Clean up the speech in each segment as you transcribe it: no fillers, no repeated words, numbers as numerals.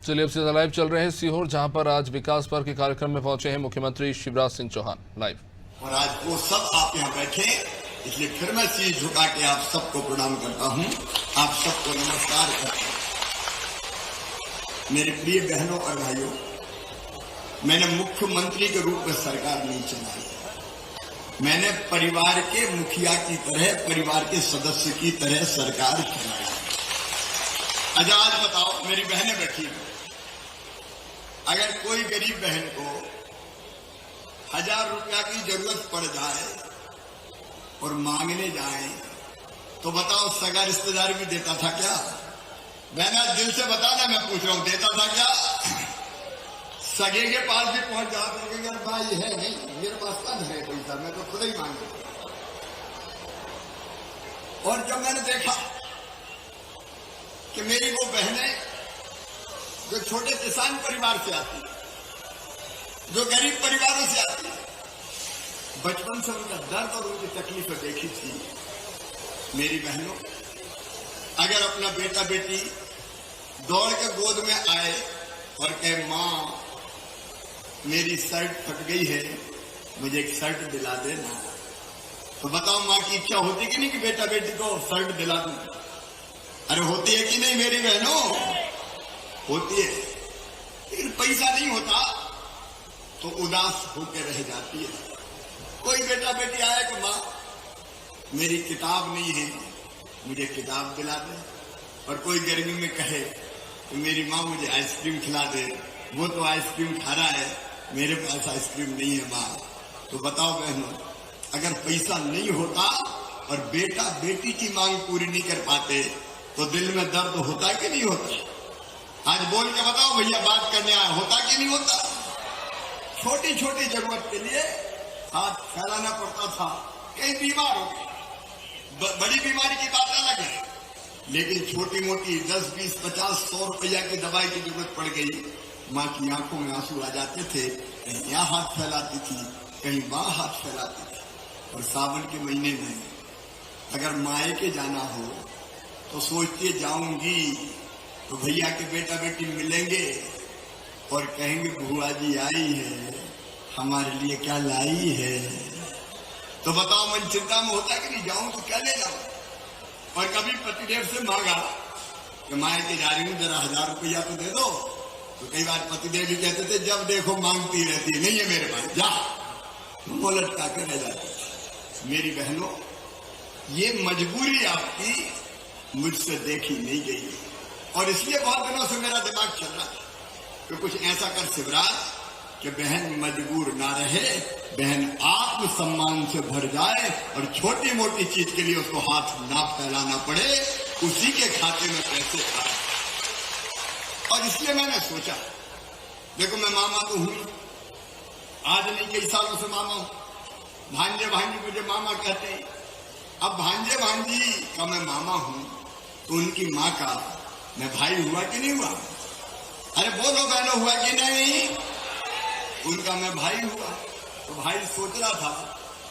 चलिए अब से लाइव चल रहे हैं सीहोर, जहां पर आज विकास पर्व के कार्यक्रम में पहुंचे हैं मुख्यमंत्री शिवराज सिंह चौहान। लाइव। और आज वो सब आप यहाँ बैठे, इसलिए फिर मैं शीश झुका के आप सबको प्रणाम करता हूँ, आप सबको नमस्कार करता हूँ। मेरे प्रिय बहनों और भाइयों, मैंने मुख्यमंत्री के रूप में सरकार नहीं चलाई, मैंने परिवार के मुखिया की तरह, परिवार के सदस्य की तरह सरकार चलाई। अच्छा आज बताओ, मेरी बहनें बैठी, अगर कोई गरीब बहन को 1000 रुपया की जरूरत पड़ जाए और मांगने जाए तो बताओ सगा रिश्तेदार भी देता था क्या? बहना दिल से बताना, मैं पूछ रहा हूं, देता था क्या? सगे के पास भी पहुंच जाते कि यार भाई है नहीं, मेरे पास कब है पैसा, मैं तो खुद ही मांग लेता। और जब मैंने देखा कि मेरी वो बहनें जो छोटे किसान परिवार से आती है, जो गरीब परिवारों से आती है, बचपन से उनका दर्द और उनकी तकलीफें देखी थी। मेरी बहनों, अगर अपना बेटा बेटी दौड़ के गोद में आए और कहे माँ मेरी शर्ट फट गई है, मुझे एक शर्ट दिला देना, तो बताओ माँ की इच्छा होती कि नहीं कि बेटा बेटी को शर्ट दिला दूं? अरे होती है कि नहीं मेरी बहनों? होती है। लेकिन पैसा नहीं होता तो उदास होकर रह जाती है। कोई बेटा बेटी आए कि माँ मेरी किताब नहीं है, मुझे किताब दिला दे, और कोई गर्मी में कहे तो मेरी माँ मुझे आइसक्रीम खिला दे, वो तो आइसक्रीम खा रहा है, मेरे पास आइसक्रीम नहीं है माँ। तो बताओ बहनों, अगर पैसा नहीं होता और बेटा बेटी की मांग पूरी नहीं कर पाते तो दिल में दर्द होता कि नहीं होता? आज बोल के बताओ भैया, बात करने आया, होता कि नहीं होता? छोटी छोटी जरूरत के लिए हाथ फैलाना पड़ता था, कहीं बीमार हो गए, बड़ी बीमारी की बात अलग है, लेकिन छोटी मोटी 10, 20, 50, 100 रुपया की दवाई की जरूरत पड़ गई, माँ की आंखों में आंसू आ जाते थे, कहीं यहाँ हाथ फैलाती थी, कहीं वहां हाथ फैलाती थी। और सावन के महीने में अगर मायके जाना हो तो सोचते जाऊंगी तो भैया के बेटा बेटी मिलेंगे और कहेंगे बुआ जी आई है, हमारे लिए क्या लाई है? तो बताओ मन चिंता में होता कि नहीं, जाऊं तो क्या ले जाऊं? और कभी पतिदेव से मांगा कि मायके जा रही हूं, जरा 1000 रुपया तो दे दो, तो कई बार पतिदेव भी कहते थे जब देखो मांगती रहती है, नहीं है मेरे पास, जा, वो लटका कर रह जाती। मेरी बहनों, ये मजबूरी आपकी मुझसे देखी नहीं गई, और इसलिए बहुत दिनों से मेरा दिमाग चल रहा था कि कुछ ऐसा कर शिवराज कि बहन मजबूर ना रहे, बहन आत्मसम्मान से भर जाए और छोटी मोटी चीज के लिए उसको हाथ ना फैलाना पड़े, उसी के खाते में पैसे आए। और इसलिए मैंने सोचा, देखो मैं मामा तो हूं, आज नहीं कई सालों से मामा हूं, भांजे भांजी मुझे मामा कहते हैं। अब भांजे भांजी का मैं मामा हूं तो उनकी माँ का मैं भाई हुआ कि नहीं हुआ? अरे बोलो बहनों, हुआ कि नहीं? उनका मैं भाई हुआ। तो भाई सोच रहा था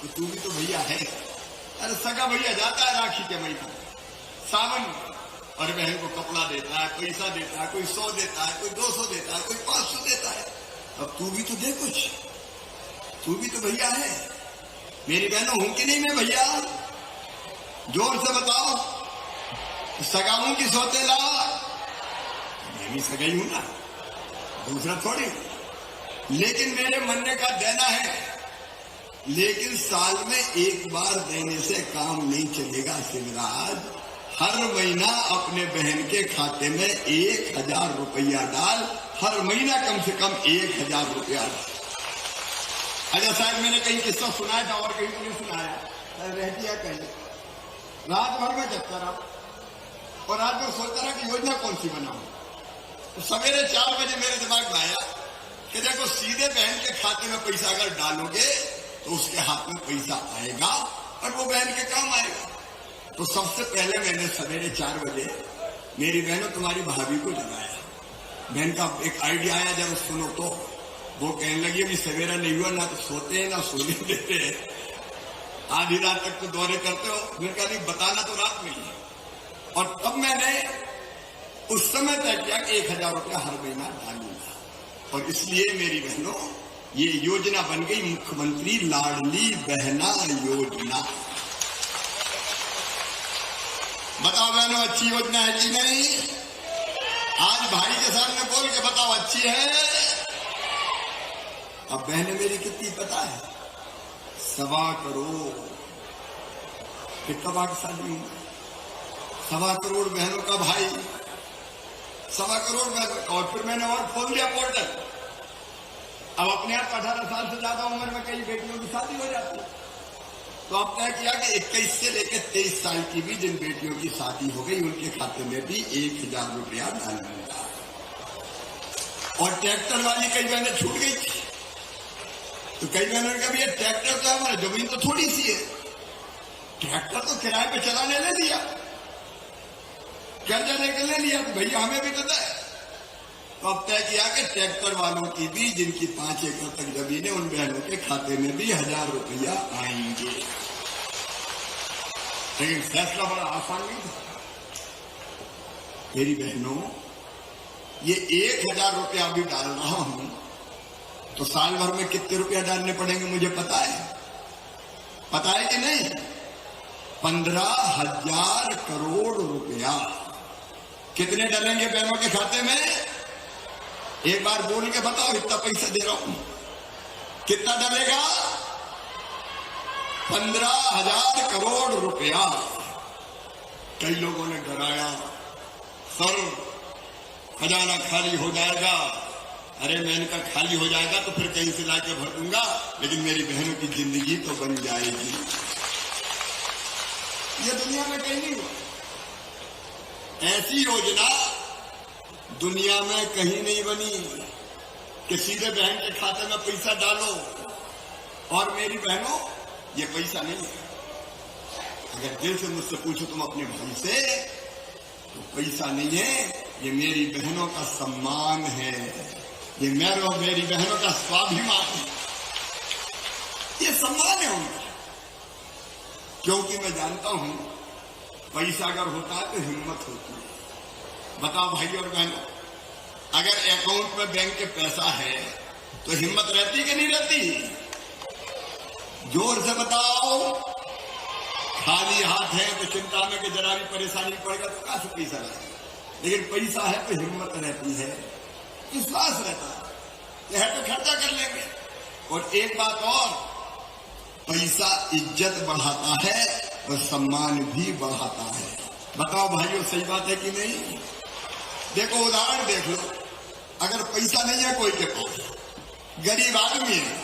कि तू भी तो भैया है। अरे सगा भैया जाता है राखी के महीने सावन में और बहन को कपड़ा देता है, पैसा देता है, कोई 100 देता है, कोई 200 देता है, कोई 500 देता है। अब तू भी तो दे कुछ, तू भी तो भैया है। मेरी बहनों, हूं कि नहीं मैं भैया? जोर से बताओ, सगा हूं कि सौतेला? मैं भी सगा ही हूं ना, दूसरा थोड़ी। लेकिन मेरे मरने का देना है, लेकिन साल में एक बार देने से काम नहीं चलेगा शिवराज। हर महीना अपने बहन के खाते में 1000 रुपया डाल, हर महीना कम से कम 1000 रुपया डाल। अच्छा शायद मैंने कहीं किस्सा सुनाया था और कहीं तो नहीं सुनाया, रहती है कहीं। रात भर में जगता रहा और रात भर सोचता रहा कि योजना कौन सी बनाऊं। तो सवेरे 4 बजे मेरे दिमाग में आया कि देखो सीधे बहन के खाते में पैसा अगर डालोगे तो उसके हाथ में पैसा आएगा और वो बहन के काम आएगा। तो सबसे पहले मैंने सवेरे 4 बजे मेरी बहनों तुम्हारी भाभी को जगाया। बहन का एक आइडिया आया, जब सुनो तो वो कहने लगी अभी सवेरा नहीं हुआ, ना तो सोते हैं ना सोने देते हैं, आधी रात तक तो दौरे करते हो। मैंने कहा नहीं, बताना तो रात में ही। और तब मैंने उस समय तय किया कि 1000 रुपया हर महीना डालूंगा। और इसलिए मेरी बहनों, ये योजना बन गई मुख्यमंत्री लाडली बहना योजना। बताओ बहनों, अच्छी योजना है कि नहीं? आज भाई के सामने बोल के बताओ, अच्छी है? अब बहनें मेरी कितनी पता है? 1.25 करोड़। कितना भाग्यशाली हूं? 1.25 करोड़ बहनों का भाई, 1.25 करोड़ बहनों का। और फिर मैंने और खोल दिया पोर्टल। अब अपने आप 18 साल से ज्यादा उम्र में कई बेटियों की शादी हो जाती है, तो अब तय किया कि 21 से लेकर 23 साल की भी जिन बेटियों की शादी हो गई उनके खाते में भी 1000 रुपया डालूंगा। और ट्रैक्टर वाली कई बहनें छूट गई थी, तो कई बहनों ने कहा भैया ट्रैक्टर तो हमारा, जमीन तो थोड़ी सी है, ट्रैक्टर तो किराए पे चलाने ले लिया, कर्जा लेकर ले लिया, तो भैया हमें भी तो दे। तो अब तय किया कि ट्रैक्टर वालों की भी जिनकी 5 एकड़ तक जमीन है उन बहनों के खाते में भी 1000 रुपया आएंगे। लेकिन फैसला बड़ा आसान नहीं था मेरी बहनों। ये 1000 रुपया अभी डाल रहा हूं, तो साल भर में कितने रुपया डालने पड़ेंगे मुझे पता है? पता है कि नहीं? 15,000 करोड़ रुपया। कितने डलेंगे बहनों के खाते में? एक बार बोल के बताओ, इतना पैसा दे रहा हूं, कितना डलेगा? 15,000 करोड़ रुपया। कई लोगों ने डराया, सर खजाना खाली हो जाएगा। अरे मैंने कहा खाली हो जाएगा तो फिर कहीं से लाके भर दूंगा, लेकिन मेरी बहनों की जिंदगी तो बन जाएगी। ये दुनिया में कहीं नहीं हुआ। ऐसी योजना दुनिया में कहीं नहीं बनी कि सीधे बहन के खाते में पैसा डालो। और मेरी बहनों, ये पैसा नहीं है। अगर दिल से मुझसे पूछो तुम अपने भाई से, तो पैसा नहीं है, ये मेरी बहनों का सम्मान है, ये मेरी बहनों का स्वाभिमान है, ये सम्मान है उनका। क्योंकि मैं जानता हूं पैसा अगर होता है तो हिम्मत होती है। बताओ भाई और बहनों, अगर अकाउंट में बैंक के पैसा है तो हिम्मत रहती कि नहीं रहती? जोर से बताओ। खाली हाथ है तो चिंता में कि जरा भी परेशानी पड़ेगा तो कहां से पैसा रहेगा, लेकिन पैसा है तो हिम्मत रहती है, विश्वास रहता है, यह तो खर्चा कर लेंगे। और एक बात और, पैसा इज्जत बढ़ाता है और सम्मान भी बढ़ाता है। बताओ भाइयों, सही बात है कि नहीं? देखो उदाहरण देख लो, अगर पैसा नहीं है कोई के पास, गरीब आदमी है,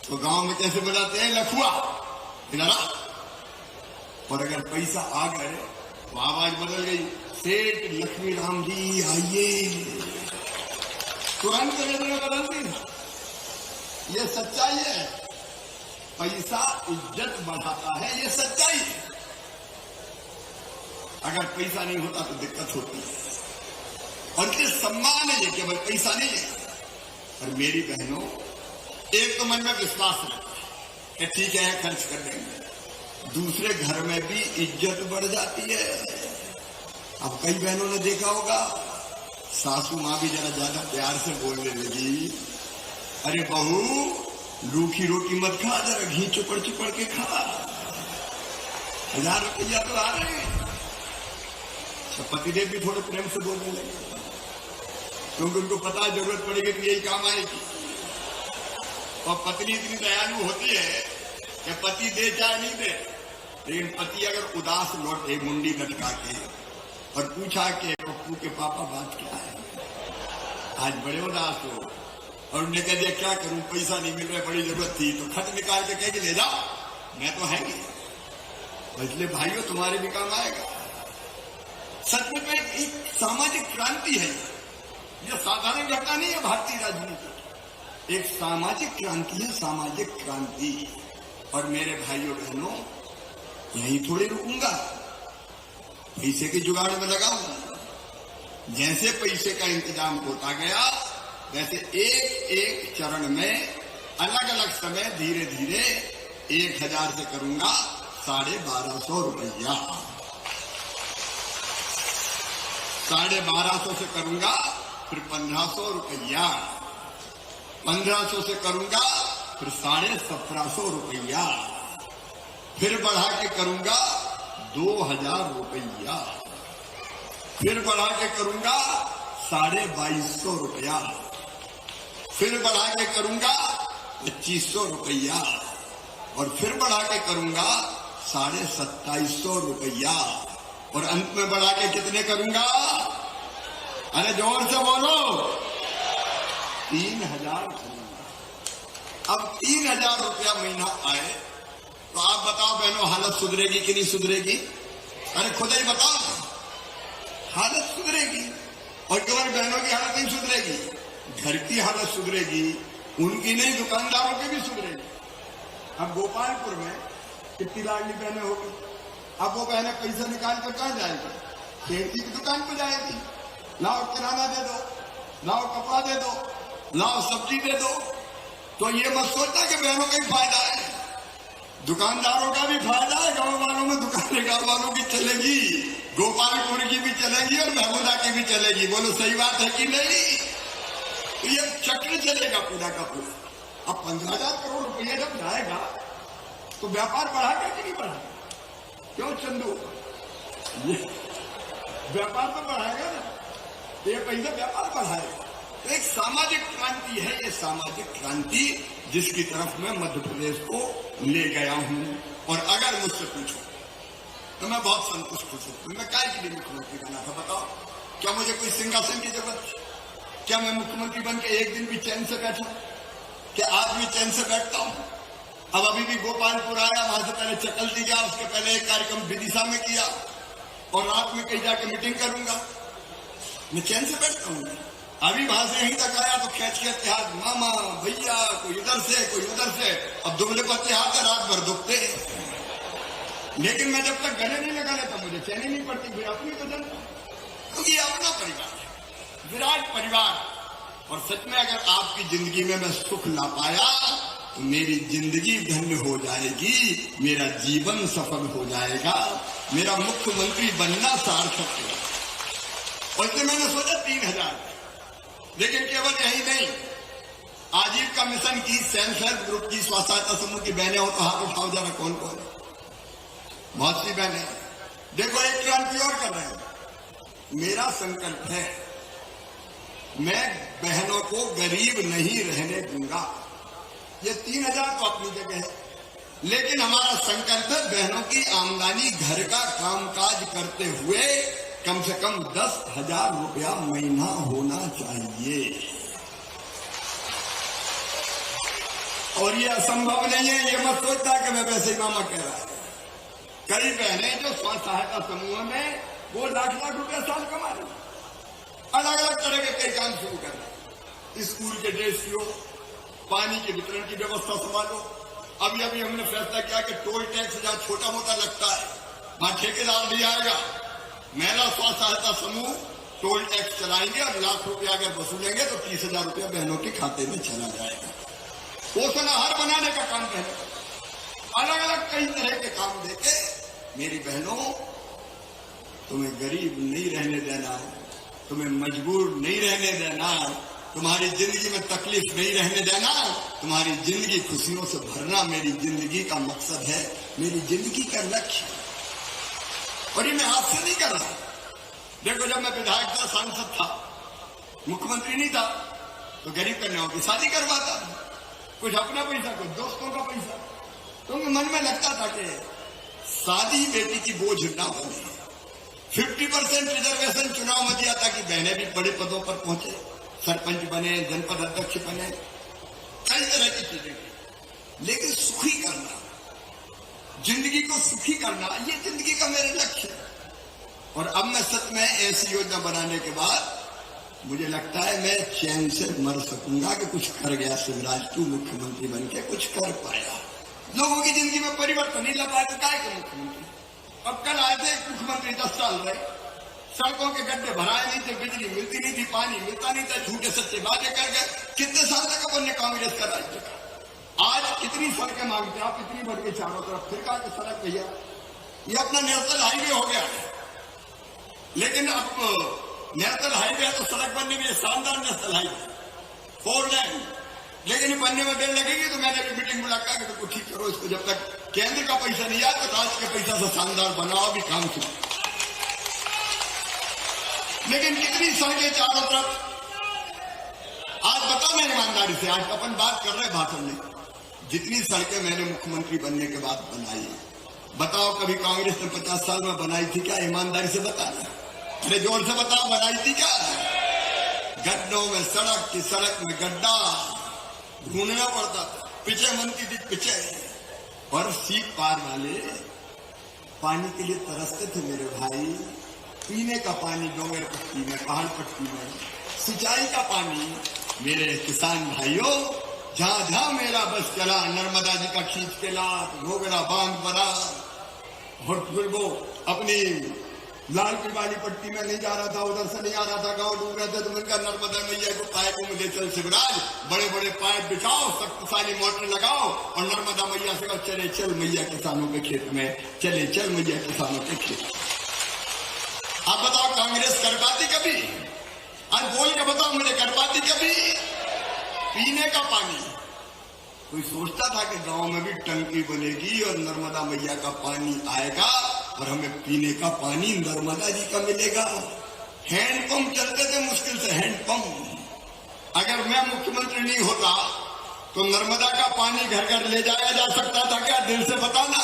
तो गांव में कैसे बुलाते हैं? लखुआ, इधर आ। और अगर पैसा आ गए तो आवाज बदल गई, सेठ लक्ष्मी राम जी आइए, तुरंत बदलती। ये सच्चाई है, पैसा इज्जत बढ़ाता है, ये सच्चाई है। अगर पैसा नहीं होता तो दिक्कत होती है। और ये सम्मान है, ये केवल पैसा नहीं है। और मेरी बहनों, एक तो मन में विश्वास रहता है कि ठीक है खर्च कर देंगे, दूसरे घर में भी इज्जत बढ़ जाती है। अब कई बहनों ने देखा होगा, सासू माँ भी जरा ज्यादा प्यार से बोलने लगी, अरे बहू रूखी रोटी मत खा, जरा घी चुपड़ चुपड़ के खा, 1000 रुपया तो आ रहे हैं। पतिदेव भी थोड़े प्रेम से बोलने लगे, क्योंकि उनको पता है जरूरत पड़ेगी तो यही काम आएगी। और पत्नी इतनी दयालु होती है कि पति दे चाहे नहीं दे, लेकिन पति अगर उदास लौटे मुंडी लटका के और पूछा कि पप्पू के पापा बात क्या है, आज बड़े उदास हो, और उन्होंने कह दिया क्या करूं, पैसा नहीं मिल रहा, बड़ी जरूरत थी, तो खत निकाल के कह के ले जाओ, मैं तो है नहीं। इसलिए भाइयों तुम्हारे भी काम आएगा। सच में एक सामाजिक क्रांति है, यह साधारण घटना नहीं है भारतीय राजनीति, एक सामाजिक क्रांति है, सामाजिक क्रांति। और मेरे भाइयों बहनों, यहीं थोड़ी रुकूंगा, पैसे के जुगाड़ में लगाऊंगा। जैसे पैसे का इंतजाम होता गया, वैसे एक एक चरण में अलग अलग समय धीरे धीरे 1000 से करूंगा 1250 रुपया। 1250 से करूंगा, फिर 1500 रुपया, 1500 से करूंगा, फिर 1750 रुपया, फिर बढ़ा के करूंगा 2000 रुपया, फिर बढ़ा के करूंगा 2250 रुपया, फिर बढ़ा के करूंगा 2500 रुपया, और फिर बढ़ा के करूंगा 2750 रुपया, और अंत में बढ़ा के कितने करूंगा? अरे जोर से बोलो, 3000 करूंगा। अब 3000 रुपया महीना आए तो आप बताओ बहनों, हालत सुधरेगी कि नहीं सुधरेगी? अरे खुद ही बताओ, हालत सुधरेगी। और केवल बहनों की हालत नहीं सुधरेगी, घर की हालत सुधरेगी, उनकी नहीं दुकानदारों की भी सुधरेगी। अब गोपालपुर में कितनी लाडली बहनें होगी, अब वो बहनें पैसा निकाल कर कहां जाएगी? खेती की दुकान पर जाएगी। लाओ किराना दे दो, लाओ कपड़ा दे दो, लाओ सब्जी दे दो। तो ये मत सोचना कि बहनों का ही फायदा है, दुकानदारों का भी फायदा है। गांव वालों में दुकानें गांव वालों की चलेगी, गोपालपुर की भी चलेगी और महमूदा की भी चलेगी। बोलो सही बात है कि नहीं? तो ये चक्र चलेगा पूरा का पूरा। अब 15,000 करोड़ रुपया जब जाएगा तो व्यापार बढ़ाएगा कि नहीं बढ़ाएगा? क्यों चंदू? व्यापार तो बढ़ाएगा ना, तो ये पैसा व्यापार बढ़ाएगा। तो एक सामाजिक क्रांति है ये, सामाजिक क्रांति जिसकी तरफ मैं मध्य प्रदेश को ले गया हूं। और अगर मुझसे पूछो तो मैं बहुत संतुष्ट हूं। मैं काय के लिए मुख्यमंत्री बना था बताओ? क्या मुझे कोई सिंहासन की जरूरत थी? क्या मैं मुख्यमंत्री बन के एक दिन भी चैन से बैठा? क्या आज भी चैन से बैठता हूं? अब अभी भी गोपालपुर आया, वहां से पहले चकलती गया, उसके पहले एक कार्यक्रम विदिशा में किया, और रात में कहीं जाके मीटिंग करूंगा। मैं चैन से बैठता हूं। अभी वहां से यहीं तक आया तो खेच खेच के हाथ, मामा भैया, कोई इधर से कोई उधर से। अब दुबले पत्ते हाथ है, रात भर दुखते हैं। लेकिन मैं जब तक गले नहीं लगा लेता मुझे चैन ही नहीं पड़ती। फिर अपनी तो जनता, क्योंकि ये अपना परिवार है, विराट परिवार। और सच में अगर आपकी जिंदगी में मैं सुख ला पाया तो मेरी जिंदगी धन्य हो जाएगी, मेरा जीवन सफल हो जाएगा, मेरा मुख्यमंत्री बनना सार्थक होगा। और इसलिए मैंने सोचा 3000। लेकिन केवल यही नहीं, आजीविका मिशन की, सेल्फ हेल्प ग्रुप की, स्व सहायता समूह की बहनें हो तो हाथ उठाओ जरा, कौन कौन? बहुत सी बहनें। देखो एक क्रांति और कर रहे हैं। मेरा संकल्प है, मैं बहनों को गरीब नहीं रहने दूंगा। ये 3000 तो अपनी जगह है, लेकिन हमारा संकल्प है बहनों की आमदनी घर का कामकाज करते हुए कम से कम 10,000 रुपया महीना होना चाहिए। और ये असंभव नहीं है, ये मत सोचता कि मैं वैसे ही मामा कह रहा है। कई बहनें जो स्व सहायता समूह में वो लाख लाख रुपया साल कमा रही, अलग अलग तरह के कई काम शुरू कर रहे। स्कूल के ड्रेस सियो, पानी के वितरण की व्यवस्था संभालो। अभी अभी हमने फैसला किया कि टोल टैक्स जहां छोटा मोटा लगता है वहां ठेकेदार भी आएगा। महिला स्व सहायता समूह टोल टैक्स चलाएंगे और लाख रुपया अगर वसूलेंगे तो 30,000 रुपया बहनों के खाते में चला जाएगा। पोषण आहार बनाने का काम बहनों, अलग अलग कई तरह के काम देके मेरी बहनों, तुम्हें गरीब नहीं रहने देना, तुम्हें मजबूर नहीं रहने देना, तुम्हारी जिंदगी में तकलीफ नहीं रहने देना, तुम्हारी जिंदगी खुशियों से भरना मेरी जिंदगी का मकसद है, मेरी जिंदगी का लक्ष्य। और ये मैं आज से नहीं कर रहा। देखो जब मैं विधायक था, सांसद था, मुख्यमंत्री नहीं था, तो गरीब कन्याओं की शादी करवाता था, कुछ अपना पैसा कुछ दोस्तों का पैसा, क्योंकि मन में लगता था कि शादी बेटी की बोझ ना बने। 50% रिजर्वेशन चुनाव में दिया था कि बहनें भी बड़े पदों पर पहुंचे, सरपंच बने, जनपद अध्यक्ष बने, कई तरह की चीजें। लेकिन सुखी करना, जिंदगी को सुखी करना, ये जिंदगी का मेरा लक्ष्य है। और अब मैं सच में ऐसी योजना बनाने के बाद मुझे लगता है मैं चैन से मर सकूंगा कि कुछ कर गया शिवराज, तू मुख्यमंत्री बन के कुछ कर पाया, लोगों की जिंदगी में परिवर्तन नहीं ला पाया तो काय के मुख्यमंत्री। अब कल आए थे मुख्यमंत्री 10 साल रहे, सड़कों के गड्ढे भराए नहीं थे, बिजली मिलती नहीं थी, पानी मिलता नहीं था, झूठे सच्चे वादे कर गए। कितने साल तक अपन ने कांग्रेस का राज्य का, आज कितनी सड़कें मांगते आप, इतनी भर के चारों तरफ, फिर कहा कि सड़क भैया ये अपना नेशनल हाईवे हो गया है। लेकिन अब नेशनल हाईवे है तो सड़क बनने में शानदार नेशनल हाईवे 4 लेन, लेकिन बनने में देर लगेगी। तो मैंने भी मीटिंग बुला कर तो ठीक करो इसको, जब तक केंद्र का पैसा नहीं आया तो राज्य के पैसा से शानदार बनाओ भी काम शुरू। लेकिन कितनी सड़कें चारों तरफ, आज बताओ मैं ईमानदारी से, आज अपन बात कर रहे भाषण में, जितनी सड़कें मैंने मुख्यमंत्री बनने के बाद बनाई, बताओ कभी कांग्रेस ने 50 साल में बनाई थी क्या? ईमानदारी से बताना, अरे जोर से बताओ, बनाई थी क्या? गड्ढों में सड़क की, सड़क में गड्ढा ढूंढना पड़ता था, पीछे बनती थी पीछे, और सीट पार वाले पानी के लिए तरसते थे मेरे भाई। पीने का पानी डोंगर पट्टी में, पहाड़ पट्टी में, सिंचाई का पानी मेरे किसान भाइयों, जहां जहां मेरा बस चला, नर्मदा जी का खींच के लात, घोगरा बांध बरा, और फिर वो अपनी लाल वाली पट्टी में नहीं जा रहा था, उधर से नहीं आ रहा था, गांव डूब रहे थे, तो मैंने कहा नर्मदा मैया को पाइपों में ले चल शिवराज, बड़े बड़े पाइप बिछाओ, शक्तिशाली मोटर लगाओ, और नर्मदा मैया से कहो चले चल मैया किसानों के खेत में, चले चल मैया किसानों के खेत। आप बताओ कांग्रेस कर पाती कभी? आज बोल के बताओ मुझे, कर पाती कभी? पीने का पानी, कोई सोचता था कि गांव में भी टंकी बनेगी और नर्मदा मैया का पानी आएगा और हमें पीने का पानी नर्मदा जी का मिलेगा? हैंडपंप चलते थे मुश्किल से, हैंडपंप। अगर मैं मुख्यमंत्री नहीं होता तो नर्मदा का पानी घर घर ले जाया जा सकता था क्या? दिल से बताना।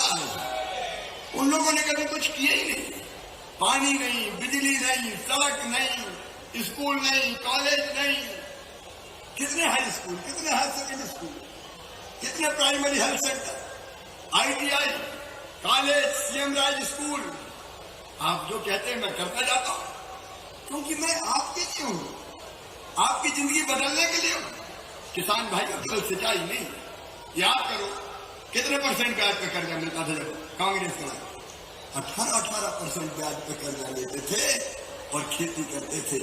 उन लोगों ने कभी कुछ किया ही नहीं। पानी नहीं, बिजली नहीं, सड़क नहीं, स्कूल नहीं, कॉलेज नहीं। कितने हाई स्कूल, कितने हाई सेकेंडरी स्कूल, कितने primary health centre, ITI, college, CM राज स्कूल। आप जो कहते हैं मैं करता जाता हूं, क्योंकि मैं आपके लिए हूं, आपकी जिंदगी बदलने के लिए हूं। किसान भाई का केवल सिंचाई नहीं, याद करो कितने % ब्याज पे कर्जा मिलता था जब कांग्रेस का? 18% ब्याज पे कर्जा लेते थे और खेती करते थे।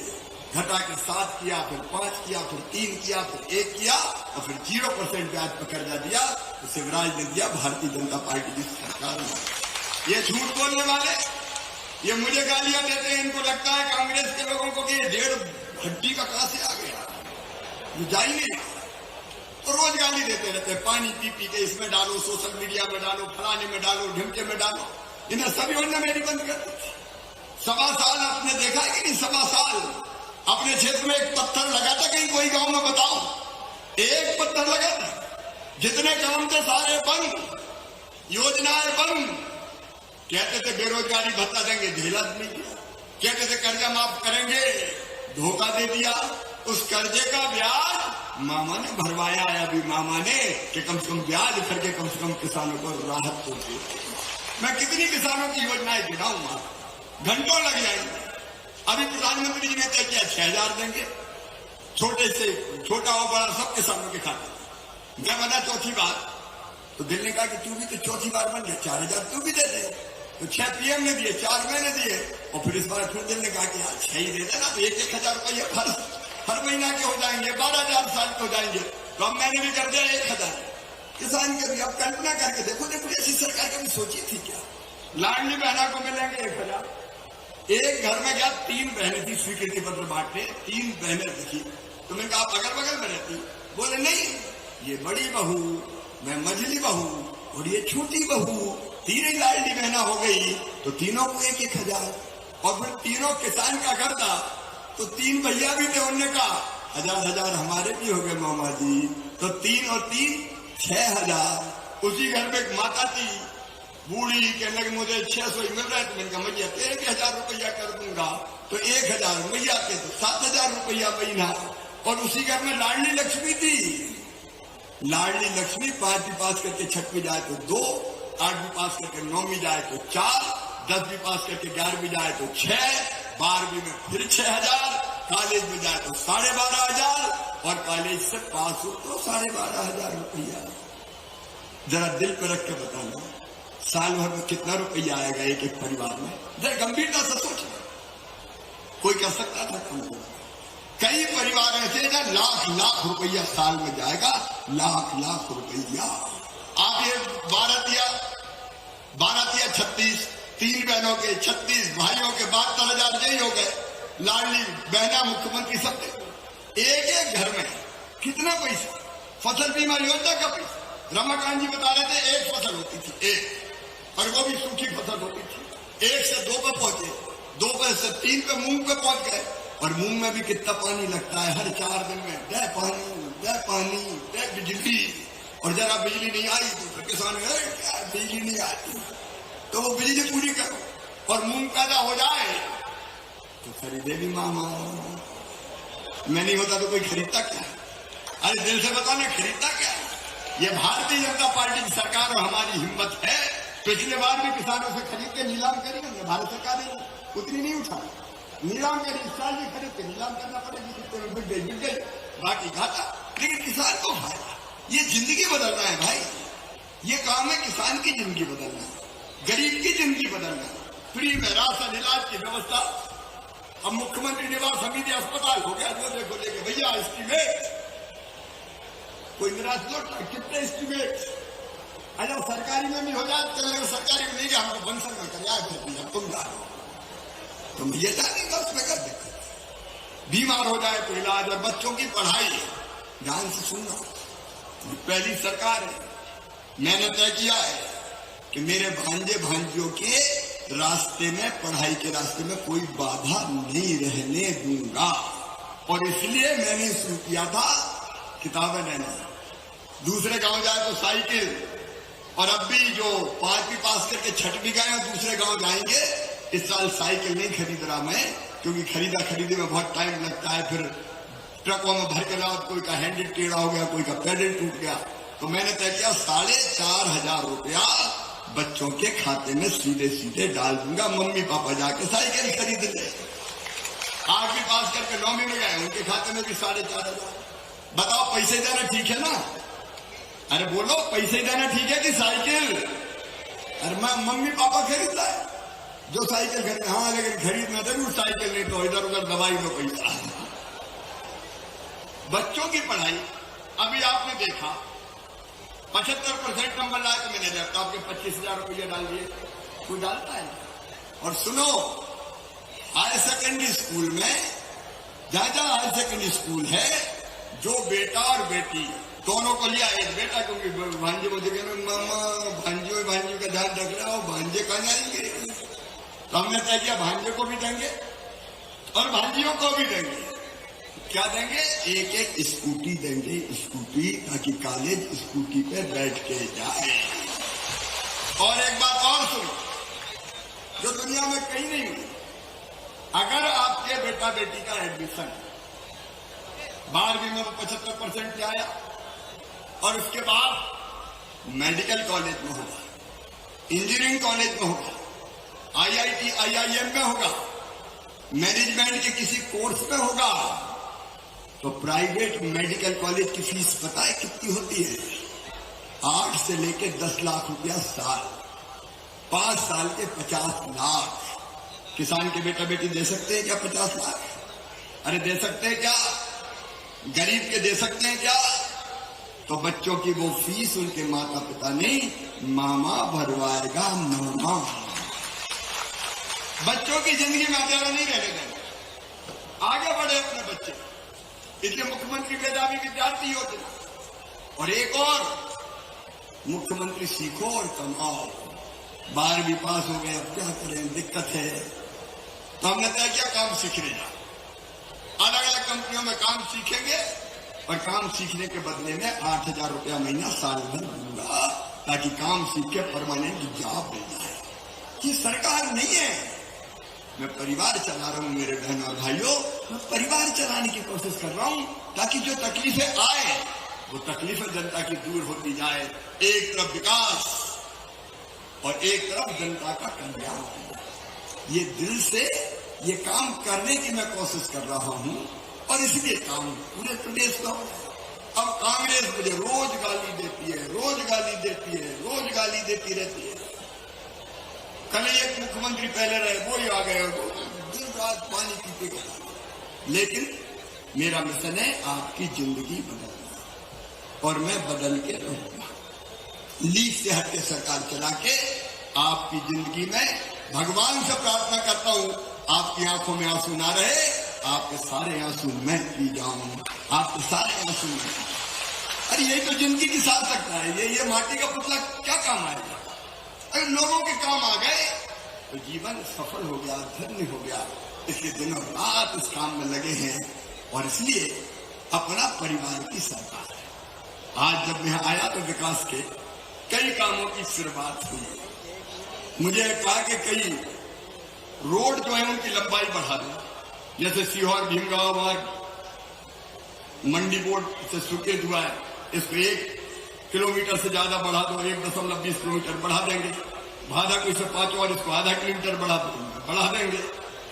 घटा के 7 किया, फिर 5 किया, फिर 3 किया, फिर 1 किया, और फिर 0% ब्याज पर कर्जा दिया। तो शिवराज ने दिया, भारतीय जनता पार्टी की सरकार ने। ये झूठ बोलने वाले, ये मुझे गालियां देते हैं, इनको लगता है कांग्रेस के लोगों को कि ये 1.5 हड्डी का कहां से आ गया, ये जा ही नहीं। तो रोज गाली देते रहते हैं, पानी पी पी के इसमें डालो, सोशल मीडिया में डालो, फलाने में डालो, ढिमके में डालो। इन्हें सभी होने मेरी बंद कर दी। 1.25 साल आपने देखा है कि नहीं? 1.25 साल अपने क्षेत्र में एक पत्थर लगा था कहीं? कोई गांव में बताओ, एक पत्थर लगा था? जितने काम थे सारे बंद, योजनाएं बंद। कहते थे बेरोजगारी भत्ता देंगे, ढीला नहीं किया। कहते थे कर्जा माफ करेंगे, धोखा दे दिया। उस कर्जे का ब्याज मामा ने भरवाया है अभी, मामा ने, कि कम से कम ब्याज करके कम से कम किसानों को राहत तो दे। मैं कितनी किसानों की योजनाएं गिनाऊंगा, घंटों लग जाएंगे। अभी प्रधानमंत्री जी ने तय किया 6,000 देंगे, छोटे से छोटा हो बड़ा सब किसानों के खाते। मैं बना चौथी बार, तो दिल ने कहा कि तू भी तो चौथी बार बन गया, 4,000 तू भी दे दे। तो 6 PM ने दिए, 4 मैंने दिए, और फिर इस बार फिर दिल ने कहा कि यार 6 ही दे देना, तो 1,000 रुपये हर महीना के हो जाएंगे, 12,000 साल के हो जाएंगे। तो अब मैंने भी कर दिया 1,000 किसान के भी। अब कल्पना करके देखो, ऐसी सरकार कभी सोची थी क्या? लाडली बहना को मिलेंगे 1,000। एक घर में क्या 3 बहनें थी, स्वीकृति पत्र बांटने 3 बहनें दिखी। तो मैंने कहा आप अगल बगल में रहती? बोले नहीं, ये बड़ी बहू, मैं मझली बहू, और ये छोटी बहू, 3 ही लाडली बहना हो गई। तो तीनों को 1,000, और फिर तीनों किसान का घर था, तो 3 भैया भी थे। उनने कहा 1,000 हमारे भी हो गए मामा जी। तो 3 और 3 6,000। उसी घर में एक माता थी, बूढ़ी, कहने लगे मुझे 600 ही मिल रहा है। तो मैंने कहा मैया तेरे भी 1,000 रुपया कर दूंगा। तो 1,000 मैया के, तो 7,000 रुपया महीना। और उसी घर में लाडली लक्ष्मी थी। लाडली लक्ष्मी 5वीं पास करके 6वीं जाए तो 2, 8वीं पास करके 9वीं जाए तो 4, 10वीं पास करके 11वीं जाए तो 6, 12वीं में फिर 6,000, कॉलेज में जाए तो 12,500, और कॉलेज से पास हो तो 12,500 रुपया। जरा दिल पर रख के बताना, साल भर में कितना रुपया आएगा एक एक परिवार में? जरा गंभीरता से सोचना। कोई कर सकता था? कई परिवार ऐसे ना, लाख रुपया साल में जाएगा, लाख रुपया। आप ये 12 या 36, 3 बहनों के 36 भाइयों के 72,000 यही हो गए। लाडली बहना मुख्यमंत्री सब दे। एक घर में कितना पैसा, फसल बीमा योजना का पैसा। रमाकांत जी बता रहे थे एक फसल होती थी, एक, और वो भी सूखी फसल होती थी। 1 से 2 पे पहुंचे, 2 पे से 3 पे मूंग पे पहुंच गए। और मूंग में भी कितना पानी लगता है, हर 4 दिन में दे पानी दे बिजली। और जरा बिजली नहीं आई तो किसान बिजली नहीं आती, तो वो बिजली पूरी करो। और मूंग पैदा हो जाए तो खरीदे भी मामा। मैं नहीं होता तो कोई खरीदता क्या? अरे दिल से बताओ ना, खरीदता क्या? ये भारतीय जनता पार्टी की सरकार और हमारी हिम्मत है। पिछले बार भी किसानों से खरीद के नीलाम करी हमने, भारत सरकार ने उतनी नहीं उठा, नीलाम करी। इस साल भी खरीद के नीलाम करना पड़ेगी, कितने में बिक गई, बाकी घाटा। लेकिन किसान को फायदा। ये जिंदगी बदलना है भाई, ये काम है किसान की जिंदगी बदलना, गरीब की जिंदगी बदलना। फ्री में राशन इलाज की व्यवस्था। अब मुख्यमंत्री निवास समिति अस्पताल हो गया, जो देखो लेके भैया एस्टीमेट, कोई निराश लौट कितने एस्टीमेट। अगर सरकारी में भी हो जाए चलेगा, सरकारी में नहीं गया हमको बंसर में कर यार तुम जाओ, तुम ये जानेगा उसमें कर देते। बीमार हो जाए तो इलाज, और बच्चों की पढ़ाई। ध्यान से सुनना, पहली सरकार है, मैंने तय किया है कि मेरे भांजे भांजियों के रास्ते में, पढ़ाई के रास्ते में कोई बाधा नहीं रहने दूंगा। और इसलिए मैंने शुरू किया था किताबें लेना। दूसरे गांव जाए तो साइकिल, और अब भी जो 5वीं पास करके 6वीं गए और दूसरे गांव जाएंगे, इस साल साइकिल नहीं खरीद रहा मैं, क्योंकि खरीदे में बहुत टाइम लगता है। फिर ट्रकों में भर के लाओ, कोई का हैंडल टेढ़ा हो गया, कोई का पैडल टूट गया। तो मैंने तय किया 4,500 रुपया बच्चों के खाते में सीधे सीधे डाल दूंगा। मम्मी पापा जाके साइकिल खरीद ले। 8वीं पास करके 9वीं में गए, उनके खाते में भी 4,500। बताओ पैसे देना ठीक है ना? अरे बोलो, पैसे देना ठीक है कि साइकिल? अरे मम्मी पापा खरीदता है जो साइकिल खरीद, हाँ लेकिन खरीदना जरूर साइकिल, नहीं तो इधर उधर दवाई में पैसा। बच्चों की पढ़ाई, अभी आपने देखा 75% नंबर लाए तो मैंने लैपटॉप के 25,000 रुपया डाल दिए। कोई डालता है? और सुनो, हायर सेकेंडरी स्कूल में, जहां हायर सेकेंडरी स्कूल है, जो बेटा और बेटी दोनों को लिया। एक बेटा, क्योंकि भांजे मुझे मामा भांजियों का ध्यान रख रहा हो, भांजे कहाँ जाएंगे? तो हमने तय किया भांजे को भी देंगे और भांजियों को भी देंगे। क्या देंगे? एक स्कूटी देंगे, स्कूटी, ताकि कॉलेज स्कूटी पे बैठ के जाए। और एक बात और सुनो, जो दुनिया में कहीं नहीं हुई। अगर आपके बेटा बेटी का एडमिशन 12वीं में 75% आया, और उसके बाद मेडिकल कॉलेज में होगा, इंजीनियरिंग कॉलेज में होगा, IIT IIM में होगा, मैनेजमेंट के किसी कोर्स में होगा, तो प्राइवेट मेडिकल कॉलेज की फीस पता है कितनी होती है? 8 से लेकर 10 लाख रुपया साल, 5 साल के 50 लाख। किसान के बेटा बेटी दे सकते हैं क्या 50 लाख? अरे दे सकते हैं क्या? गरीब के दे सकते हैं क्या? तो बच्चों की वो फीस उनके माता पिता नहीं, मामा भरवाएगा, मामा। बच्चों की जिंदगी में अकेला नहीं रहने देंगे, आगे बढ़े अपने बच्चे। इसलिए मुख्यमंत्री मेधावी विद्यार्थी योजना, और एक और मुख्यमंत्री सीखो और कमाओ। 12वीं पास हो गए, अब क्या करें, दिक्कत है। तो हमने तय किया काम सीखने जाओ, अलग अलग कंपनियों में काम सीखेंगे, और काम सीखने के बदले में 8,000 रुपया महीना साल भर दूंगा, ताकि काम सीख के परमानेंट जॉब मिल जाए। ये सरकार नहीं है, मैं परिवार चला रहा हूं मेरे बहन और भाइयों, मैं परिवार चलाने की कोशिश कर रहा हूं, ताकि जो तकलीफें आए वो तकलीफें जनता की दूर होती जाए। एक तरफ विकास और एक तरफ जनता का कल्याण। ये दिल से ये काम करने की मैं कोशिश कर रहा हूं, और इसलिए काम पूरे प्रदेश का हो। अब कांग्रेस मुझे रोज गाली देती है, रोज गाली देती है, रोज गाली देती रहती है। कल एक मुख्यमंत्री पहले रहे, वो ही आ गए, दिन रात पानी पीते गए। लेकिन मेरा मिशन है आपकी जिंदगी बदलना, और मैं बदल के रहूंगा। लीक से हटके सरकार चला के आपकी जिंदगी में भगवान से प्रार्थना करता हूं आपकी आंखों में आंसू ना रहे, आपके सारे आंसू मैं पी जाऊं, आपके सारे आंसू मैं। अरे यही तो जिंदगी की सार्थकता है। ये माटी का पुतला क्या काम आएगा? अगर लोगों के काम आ गए तो जीवन सफल हो गया, धन्य हो गया। इसलिए दिनों रात इस काम में लगे हैं और इसलिए अपना परिवार की सरकार है। आज जब मैं आया तो विकास के कई कामों की शुरुआत हुई। मुझे कहा कि कई रोड जो है उनकी लंबाई बढ़ा दो, जैसे सीहोर भीमगांव मार्ग मंडी बोर्ड से सुकेत हुआ है, इसको 1 किलोमीटर से ज्यादा बढ़ा दो, 1.20 किलोमीटर बढ़ा देंगे। भादा को इसे 5 और इसको आधा किलोमीटर बढ़ा देंगे।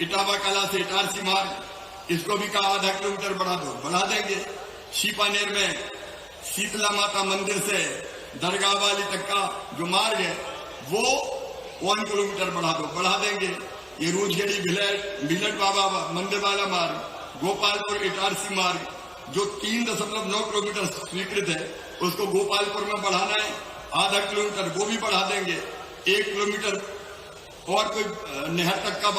इटावा कला से इटारसी मार्ग इसको भी कहा आधा किलोमीटर बढ़ा दो, बढ़ा देंगे। शीपानेर में शीतला माता मंदिर से दरगाह वाली तक का जो मार्ग है वो 1 किलोमीटर बढ़ा दो, बढ़ा देंगे। ये रूजगढ़ी भिलट बाबा मंदिर वाला मार्ग, गोपालपुर इटारसी मार्ग जो 3.9 किलोमीटर स्वीकृत है उसको गोपालपुर में बढ़ाना है, आधा किलोमीटर वो भी बढ़ा देंगे। 1 किलोमीटर और कोई नहर तक का